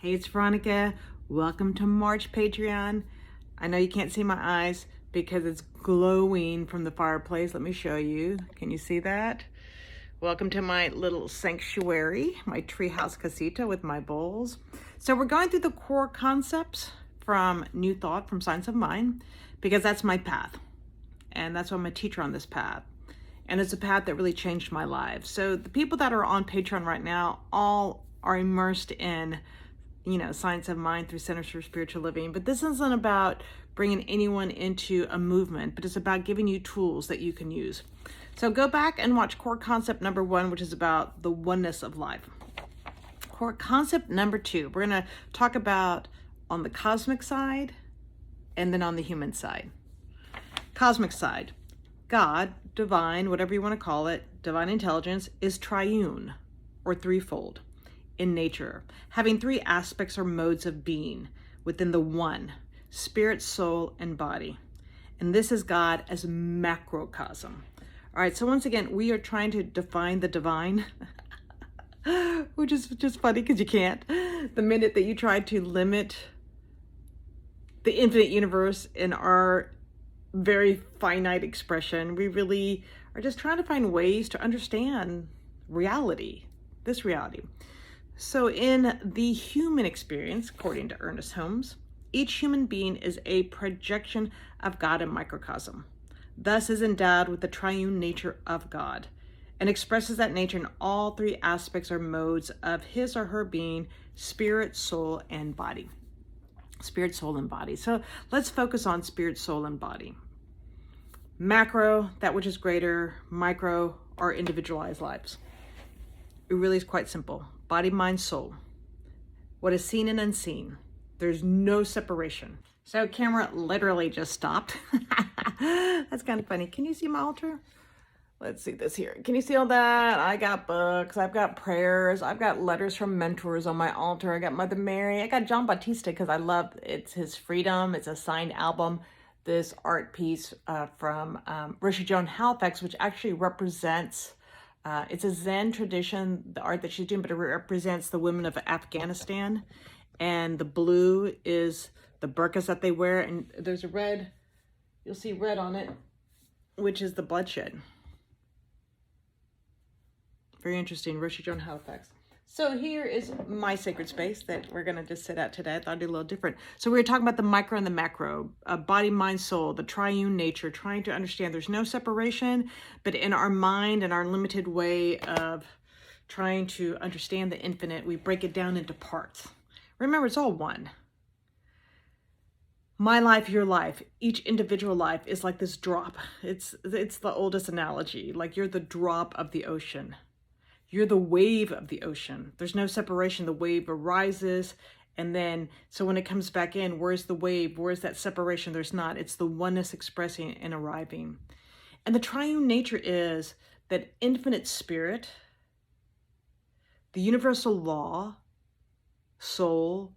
Hey, it's Veronica. Welcome to March Patreon. I know you can't see my eyes because it's glowing from the fireplace. Let me show you. Can you see that? Welcome to my little sanctuary, my treehouse casita with my bowls. So we're going through the core concepts from New Thought from Science of Mind because that's my path. And that's why I'm a teacher on this path. And it's a path that really changed my life. So the people that are on Patreon right now all are immersed in Science of Mind through Centers for Spiritual Living. But this isn't about bringing anyone into a movement, but it's about giving you tools that you can use. So go back and watch core concept number 1, which is about the oneness of life. Core concept number 2, we're going to talk about on the cosmic side and then on the human side. Cosmic side, God, divine, whatever you want to call it, divine intelligence is triune or threefold in nature, having 3 aspects or modes of being within the one, spirit, soul, and body. And this is God as macrocosm. All right, so once again, we are trying to define the divine, which is just funny because you can't. The minute that you try to limit the infinite universe in our very finite expression, we really are just trying to find ways to understand reality, this reality. So in the human experience, according to Ernest Holmes, each human being is a projection of God in microcosm, thus is endowed with the triune nature of God, and expresses that nature in all 3 aspects or modes of his or her being, spirit, soul, and body. Spirit, soul, and body. So let's focus on spirit, soul, and body. Macro, that which is greater. Micro, our individualized lives. It really is quite simple. Body, mind, soul. What is seen and unseen. There's no separation. So camera literally just stopped. That's kind of funny. Can you see my altar? Let's see this here. Can you see all that? I got books. I've got prayers. I've got letters from mentors on my altar. I got Mother Mary. I got John Bautista because I love it's his Freedom. It's a signed album. This art piece from Roshi Joan Halifax, which actually represents it's a Zen tradition, the art that she's doing, but it represents the women of Afghanistan. And the blue is the burqas that they wear. And there's a red, you'll see red on it, which is the bloodshed. Very interesting, Roshi Joan Halifax. So here is my sacred space that we're going to just sit at today. I thought I'd do a little different. So we were talking about the micro and the macro, body, mind, soul, the triune nature, trying to understand there's no separation, but in our mind and our limited way of trying to understand the infinite, we break it down into parts. Remember, it's all one. My life, your life, each individual life is like this drop. It's the oldest analogy, like you're the drop of the ocean. You're the wave of the ocean. There's no separation. The wave arises. And then, so when it comes back in, where's the wave? Where's that separation? There's not. It's the oneness expressing and arriving. And the triune nature is that infinite spirit, the universal law, soul,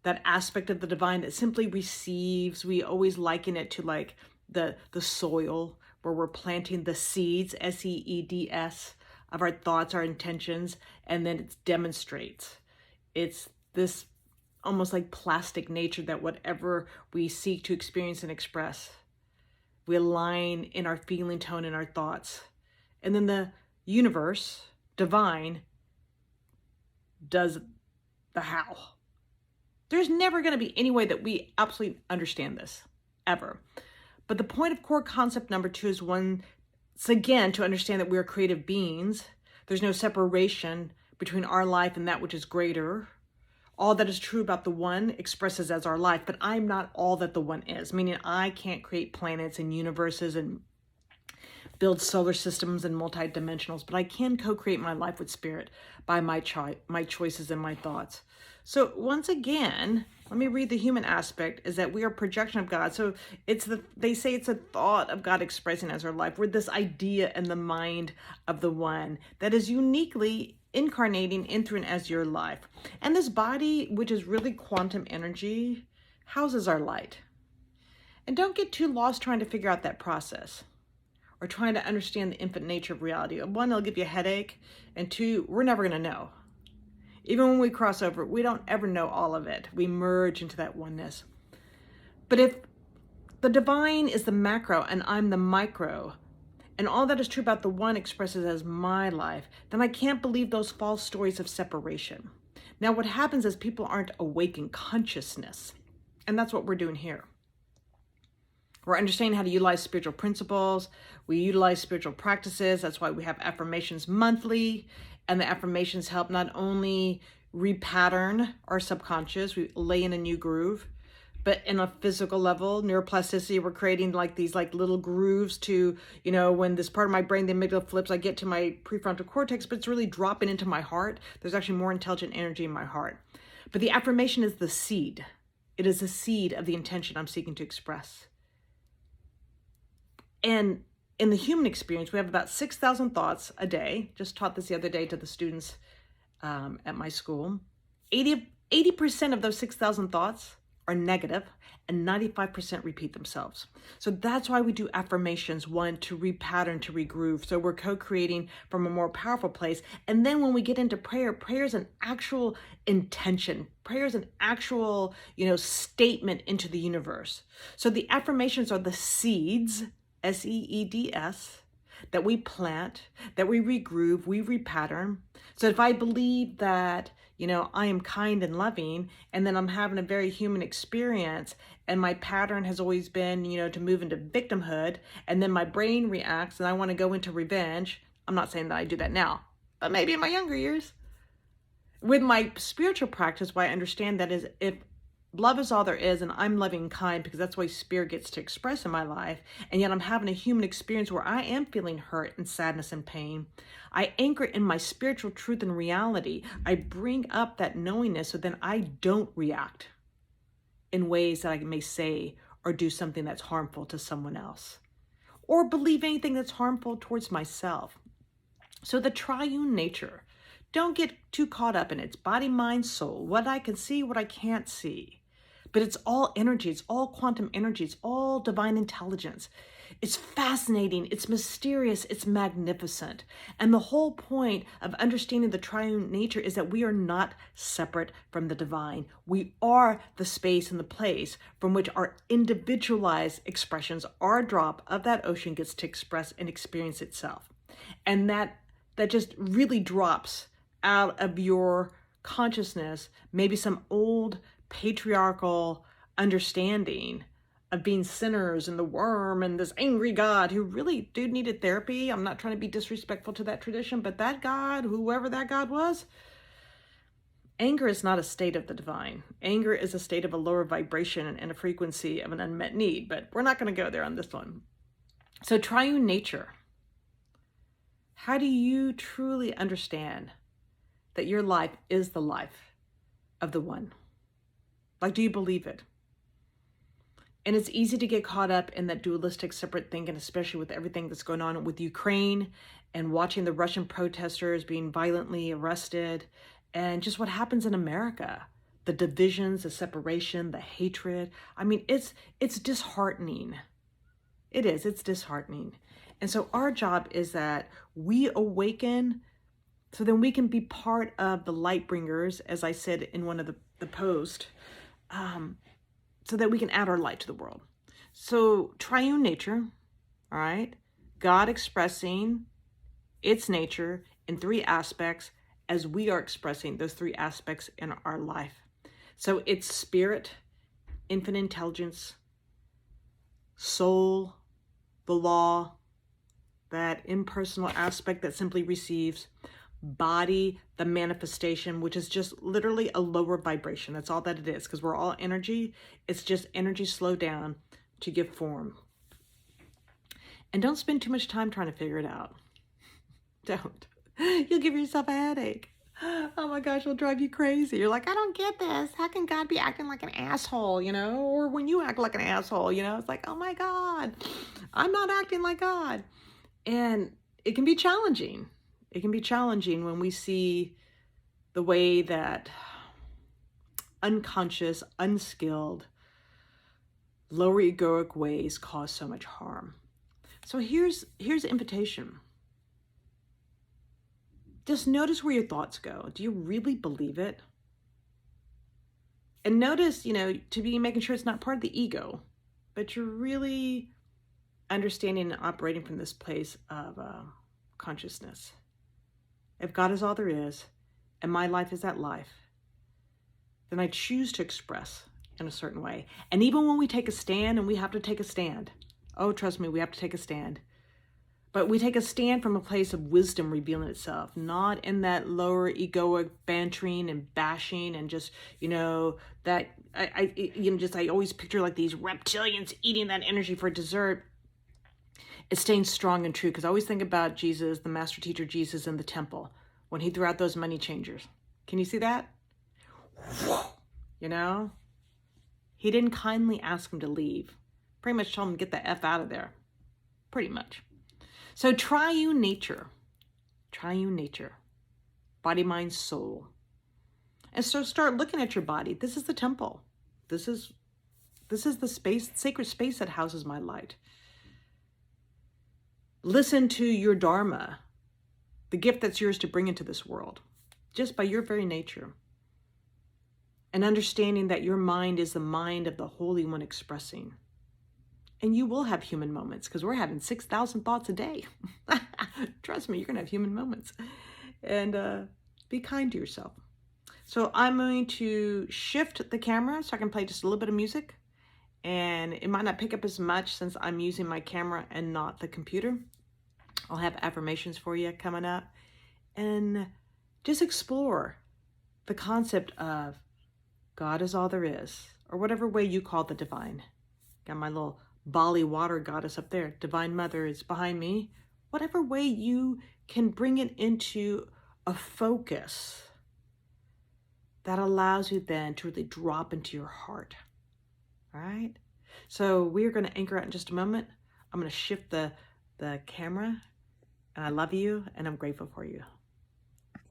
that aspect of the divine that simply receives. We always liken it to like the soil where we're planting the seeds, seeds, of our thoughts, our intentions, and then it demonstrates. It's this almost like plastic nature that whatever we seek to experience and express, we align in our feeling tone and our thoughts. And then the universe, divine, does the how. There's never going to be any way that we absolutely understand this, ever. But the point of core concept number 2 is it's again to understand that we are creative beings. There's no separation between our life and that which is greater. All that is true about the one expresses as our life, but I'm not all that the one is, meaning I can't create planets and universes and build solar systems and multidimensionals, but I can co-create my life with spirit by my choices and my thoughts. So once again, let me read the human aspect, is that we are a projection of God. So they say it's a thought of God expressing as our life. We're this idea in the mind of the one that is uniquely incarnating in through and as your life. And this body, which is really quantum energy, houses our light. And don't get too lost trying to figure out that process or trying to understand the infinite nature of reality. 1, it'll give you a headache. And 2, we're never going to know. Even when we cross over, we don't ever know all of it. We merge into that oneness. But if the divine is the macro and I'm the micro, and all that is true about the one expresses as my life, then I can't believe those false stories of separation. Now, what happens is people aren't awake in consciousness, and that's what we're doing here. We're understanding how to utilize spiritual principles. We utilize spiritual practices. That's why we have affirmations monthly, and the affirmations help not only repattern our subconscious, we lay in a new groove, but in a physical level, neuroplasticity, we're creating like these like little grooves to, you know, when this part of my brain, the amygdala flips, I get to my prefrontal cortex, but it's really dropping into my heart. There's actually more intelligent energy in my heart. But the affirmation is the seed. It is the seed of the intention I'm seeking to express. And in the human experience, we have about 6,000 thoughts a day. Just taught this the other day to the students at my school. 80% of those 6,000 thoughts are negative, and 95% repeat themselves. So that's why we do affirmations, one, to repattern, to regroove. So we're co-creating from a more powerful place. And then when we get into prayer, prayer is an actual intention. Prayer is an actual, statement into the universe. So the affirmations are the seeds, seeds, that we plant, that we regroove, we repattern. So if I believe that, I am kind and loving, and then I'm having a very human experience, and my pattern has always been, to move into victimhood, and then my brain reacts and I want to go into revenge. I'm not saying that I do that now, but maybe in my younger years. With my spiritual practice, what I understand that is if love is all there is, and I'm loving and kind because that's the way spirit gets to express in my life, and yet I'm having a human experience where I am feeling hurt and sadness and pain, I anchor in my spiritual truth and reality. I bring up that knowingness so then I don't react in ways that I may say or do something that's harmful to someone else, or believe anything that's harmful towards myself. So the triune nature, don't get too caught up in it. It's body, mind, soul, what I can see, what I can't see. But it's all energy, it's all quantum energy, it's all divine intelligence. It's fascinating, it's mysterious, it's magnificent. And the whole point of understanding the triune nature is that we are not separate from the divine. We are the space and the place from which our individualized expressions, our drop of that ocean gets to express and experience itself. And that just really drops out of your consciousness, maybe some old patriarchal understanding of being sinners and the worm and this angry God who really needed therapy. I'm not trying to be disrespectful to that tradition, but that God, whoever that God was, anger is not a state of the divine. Anger is a state of a lower vibration and a frequency of an unmet need, but we're not going to go there on this one. So triune nature. How do you truly understand that your life is the life of the one? Like, do you believe it? And it's easy to get caught up in that dualistic separate thinking, especially with everything that's going on with Ukraine and watching the Russian protesters being violently arrested and just what happens in America, the divisions, the separation, the hatred. I mean, it's disheartening. It is, it's disheartening. And so our job is that we awaken so then we can be part of the light bringers, as I said in one of the posts, so that we can add our light to the world. So triune nature, all right, God expressing its nature in three aspects as we are expressing those three aspects in our life. So it's spirit, infinite intelligence, soul, the law, that impersonal aspect that simply receives, body, the manifestation, which is just literally a lower vibration. That's all that it is, because we're all energy. It's just energy slowed down to give form. And don't spend too much time trying to figure it out. Don't. You'll give yourself a headache. Oh my gosh, it'll drive you crazy. You're like, I don't get this. How can God be acting like an asshole, Or when you act like an asshole, it's like, oh my God, I'm not acting like God. And it can be challenging. It can be challenging when we see the way that unconscious, unskilled, lower egoic ways cause so much harm. So here's the invitation. Just notice where your thoughts go. Do you really believe it? And notice, to be making sure it's not part of the ego, but you're really understanding and operating from this place of consciousness. If God is all there is, and my life is that life, then I choose to express in a certain way. And even when we take a stand, and we have to take a stand, oh, trust me, we have to take a stand. But we take a stand from a place of wisdom revealing itself, not in that lower egoic bantering and bashing and just, that I always picture like these reptilians eating that energy for dessert. It's staying strong and true, because I always think about Jesus, the master teacher Jesus in the temple, when he threw out those money changers. Can you see that? He didn't kindly ask him to leave. Pretty much told him to get the F out of there. Pretty much. So triune nature, body, mind, soul. And so start looking at your body. This is the temple. This is the space, sacred space that houses my light. Listen to your dharma, the gift that's yours to bring into this world, just by your very nature. And understanding that your mind is the mind of the Holy One expressing. And you will have human moments, because we're having 6,000 thoughts a day. Trust me, you're going to have human moments. And be kind to yourself. So I'm going to shift the camera so I can play just a little bit of music. And it might not pick up as much since I'm using my camera and not the computer. I'll have affirmations for you coming up. And just explore the concept of God is all there is, or whatever way you call the divine. Got my little Bali water goddess up there. Divine Mother is behind me. Whatever way you can bring it into a focus that allows you then to really drop into your heart. All right? So we're going to anchor out in just a moment. I'm going to shift the camera. And I love you, and I'm grateful for you.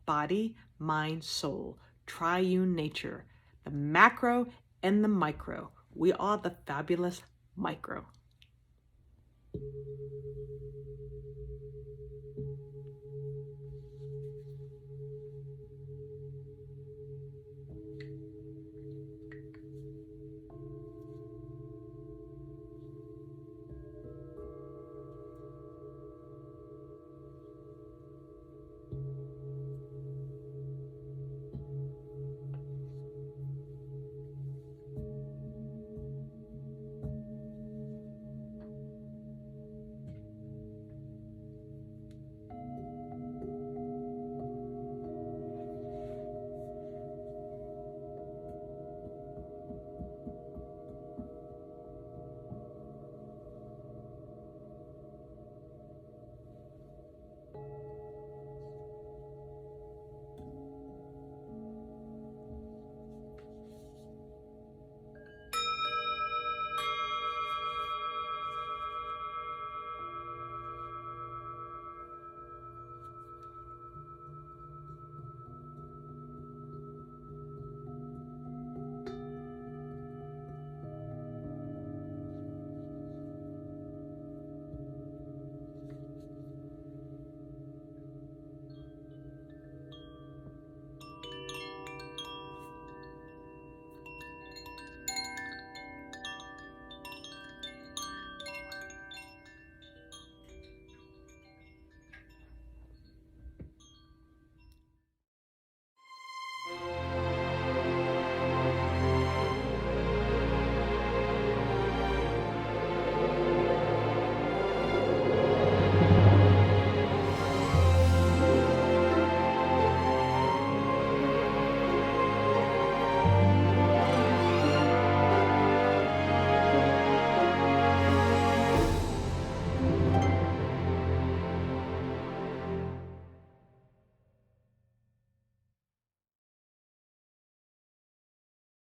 Body, mind, soul, triune nature, the macro and the micro. We are the fabulous micro.